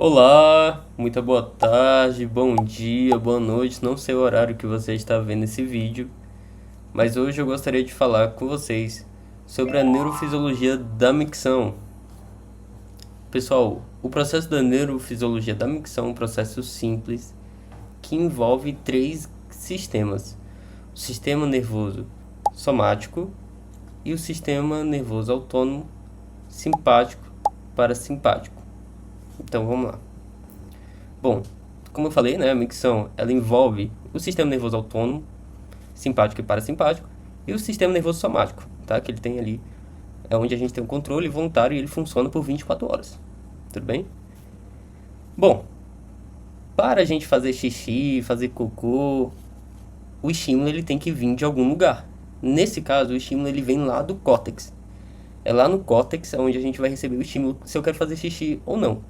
Olá, muita boa tarde, bom dia, boa noite. Não sei o horário que você está vendo esse vídeo, mas hoje eu gostaria de falar com vocês sobre a neurofisiologia da micção. Pessoal, o processo da neurofisiologia da micção é um processo simples que envolve três sistemas: o sistema nervoso somático e o sistema nervoso autônomo simpático parasimpático. Então vamos lá. Bom, como eu falei, né, a micção ela envolve o sistema nervoso autônomo, simpático e parasimpático, e o sistema nervoso somático, tá? Que ele tem ali, é onde a gente tem um controle voluntário e ele funciona por 24 horas. Tudo bem? Bom, para a gente fazer xixi, fazer cocô, o estímulo ele tem que vir de algum lugar. Nesse caso, o estímulo ele vem lá do córtex. É lá no córtex onde a gente vai receber o estímulo se eu quero fazer xixi ou não.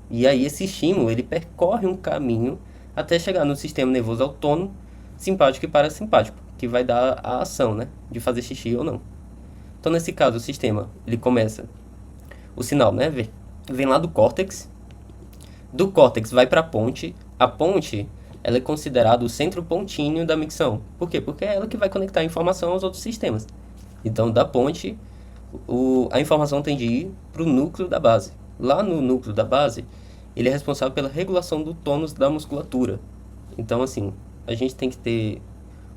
E aí esse estímulo, ele percorre um caminho até chegar no sistema nervoso autônomo, simpático e parasimpático, que vai dar a ação, né, de fazer xixi ou não. Então, nesse caso, o sistema, ele começa, o sinal, né, vem lá do córtex vai para a ponte, ela é considerada o centro pontíneo da micção. Por quê? Porque é ela que vai conectar a informação aos outros sistemas. Então, da ponte, a informação tem de ir para o núcleo da base. Lá no núcleo da base, ele é responsável pela regulação do tônus da musculatura. Então, assim, a gente tem que ter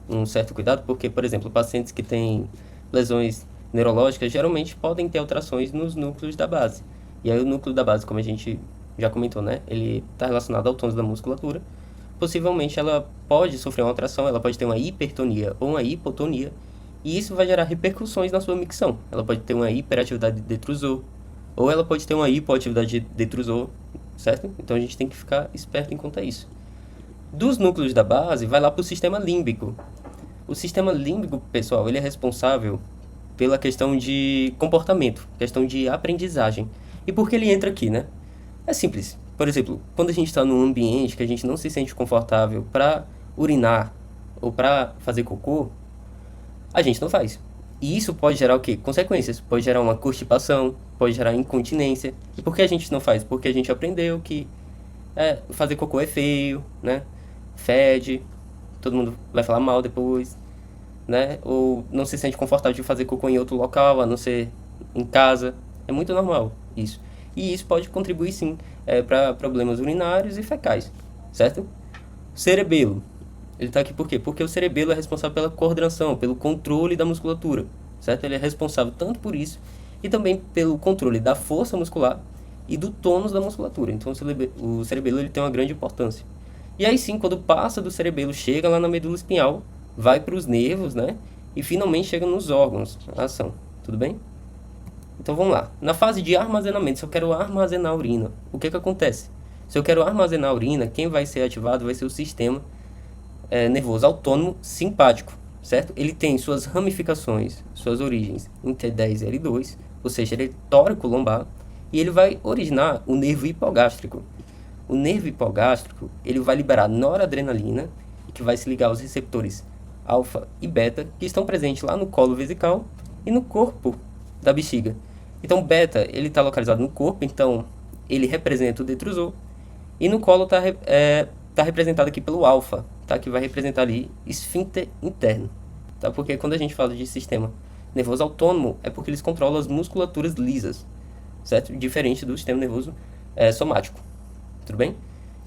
um certo cuidado, porque, por exemplo, pacientes que têm lesões neurológicas geralmente podem ter alterações nos núcleos da base. E aí o núcleo da base, como a gente já comentou, né, ele está relacionado ao tônus da musculatura. Possivelmente ela pode sofrer uma alteração, ela pode ter uma hipertonia ou uma hipotonia, e isso vai gerar repercussões na sua micção. Ela pode ter uma hiperatividade de detrusor, ou ela pode ter uma hipoatividade de detrusor, certo? Então a gente tem que ficar esperto em quanto a isso. Dos núcleos da base, vai lá para o sistema límbico. O sistema límbico, pessoal, ele é responsável pela questão de comportamento, questão de aprendizagem. E por que ele entra aqui, né? É simples. Por exemplo, quando a gente está num ambiente que a gente não se sente confortável para urinar ou para fazer cocô, a gente não faz. E isso pode gerar o quê? Consequências. Pode gerar uma constipação, pode gerar incontinência. E por que a gente não faz? Porque a gente aprendeu que fazer cocô é feio, né? Fede, todo mundo vai falar mal depois, né? Ou não se sente confortável de fazer cocô em outro local, a não ser em casa. É muito normal isso. E isso pode contribuir sim para problemas urinários e fecais, certo? Cerebelo. Ele está aqui por quê? Porque o cerebelo é responsável pela coordenação, pelo controle da musculatura, certo? Ele é responsável tanto por isso e também pelo controle da força muscular e do tônus da musculatura. Então o cerebelo ele tem uma grande importância. E aí sim, quando passa do cerebelo, chega lá na medula espinhal, vai para os nervos, né? E finalmente chega nos órgãos, a ação. Tudo bem? Então vamos lá. Na fase de armazenamento, se eu quero armazenar a urina, o que acontece? Se eu quero armazenar a urina, quem vai ser ativado vai ser o sistema nervoso autônomo simpático, certo? Ele tem suas ramificações, suas origens em T10 e L2, ou seja, ele é tórico-lombar, e ele vai originar o nervo hipogástrico. O nervo hipogástrico, ele vai liberar noradrenalina, que vai se ligar aos receptores alfa e beta, que estão presentes lá no colo vesical e no corpo da bexiga. Então, beta, ele está localizado no corpo, então ele representa o detrusor, e no colo está representado aqui pelo alfa, tá? Que vai representar ali esfíncter interno, tá? Porque quando a gente fala de sistema nervoso autônomo, é porque eles controlam as musculaturas lisas, certo? Diferente do sistema nervoso somático, tudo bem?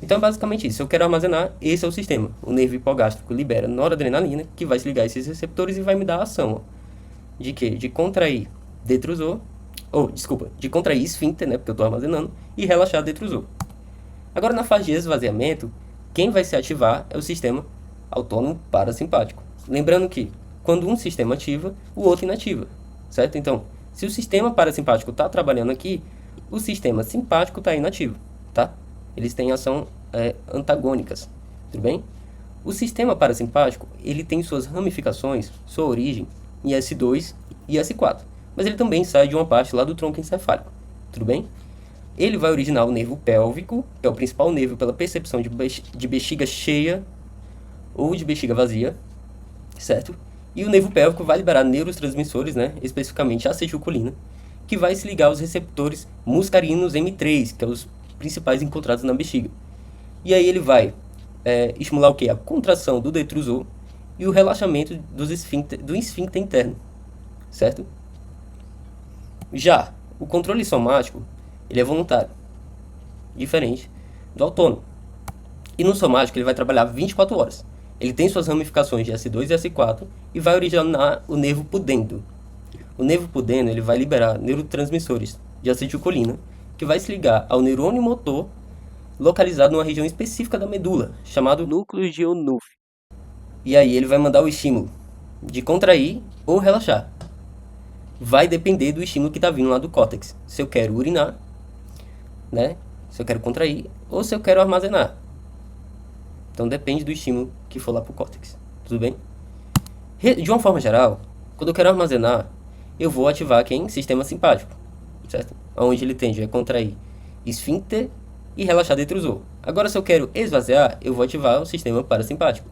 Então é basicamente isso. Se eu quero armazenar, esse é o sistema. O nervo hipogástrico libera noradrenalina, que vai se ligar a esses receptores e vai me dar a ação, ó, de quê? De contrair detrusor, de contrair esfíncter, né? Porque eu estou armazenando, e relaxar detrusor. Agora, na fase de esvaziamento, quem vai se ativar é o sistema autônomo parasimpático. Lembrando que, quando um sistema ativa, o outro inativa, certo? Então, se o sistema parasimpático está trabalhando aqui, o sistema simpático está inativo, tá? Eles têm ação antagônicas, tudo bem? O sistema parasimpático, ele tem suas ramificações, sua origem, em S2 e S4. Mas ele também sai de uma parte lá do tronco encefálico, tudo bem? Ele vai originar o nervo pélvico, que é o principal nervo pela percepção de bexiga cheia ou de bexiga vazia, certo? E o nervo pélvico vai liberar neurotransmissores, né, especificamente a acetilcolina, que vai se ligar aos receptores muscarinos M3, que é os principais encontrados na bexiga. E aí ele vai estimular o quê? A contração do detrusor e o relaxamento do esfíncter interno, certo? Já o controle somático, ele é voluntário, diferente do autônomo. E no somático ele vai trabalhar 24 horas. Ele tem suas ramificações de S2 e S4 e vai originar o nervo pudendo. O nervo pudendo ele vai liberar neurotransmissores de acetilcolina, que vai se ligar ao neurônio motor localizado numa região específica da medula, chamado núcleo de Onuf. E aí ele vai mandar o estímulo de contrair ou relaxar. Vai depender do estímulo que está vindo lá do córtex. Se eu quero urinar, né? Se eu quero contrair ou se eu quero armazenar. Então depende do estímulo que for lá para o córtex. Tudo bem? De uma forma geral, quando eu quero armazenar, eu vou ativar quem? Sistema simpático, certo? Onde ele tende a contrair esfíncter e relaxar detrusor. Agora, se eu quero esvaziar, eu vou ativar o sistema parasimpático,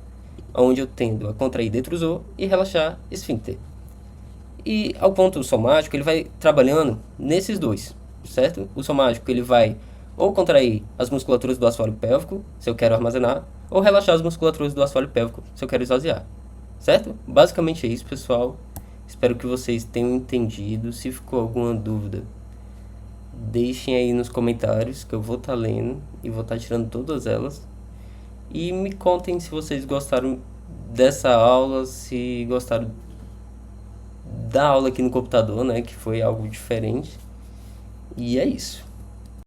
onde eu tendo a contrair detrusor e relaxar esfíncter. E ao ponto somático, ele vai trabalhando nesses dois, certo? O somático, ele vai ou contrair as musculaturas do assoalho pélvico, se eu quero armazenar, ou relaxar as musculaturas do assoalho pélvico, se eu quero esvaziar, certo? Basicamente é isso, pessoal. Espero que vocês tenham entendido. Se ficou alguma dúvida, deixem aí nos comentários, que eu vou estar lendo e vou estar tirando todas elas. E me contem se vocês gostaram dessa aula, se gostaram da aula aqui no computador, né, que foi algo diferente. E é isso.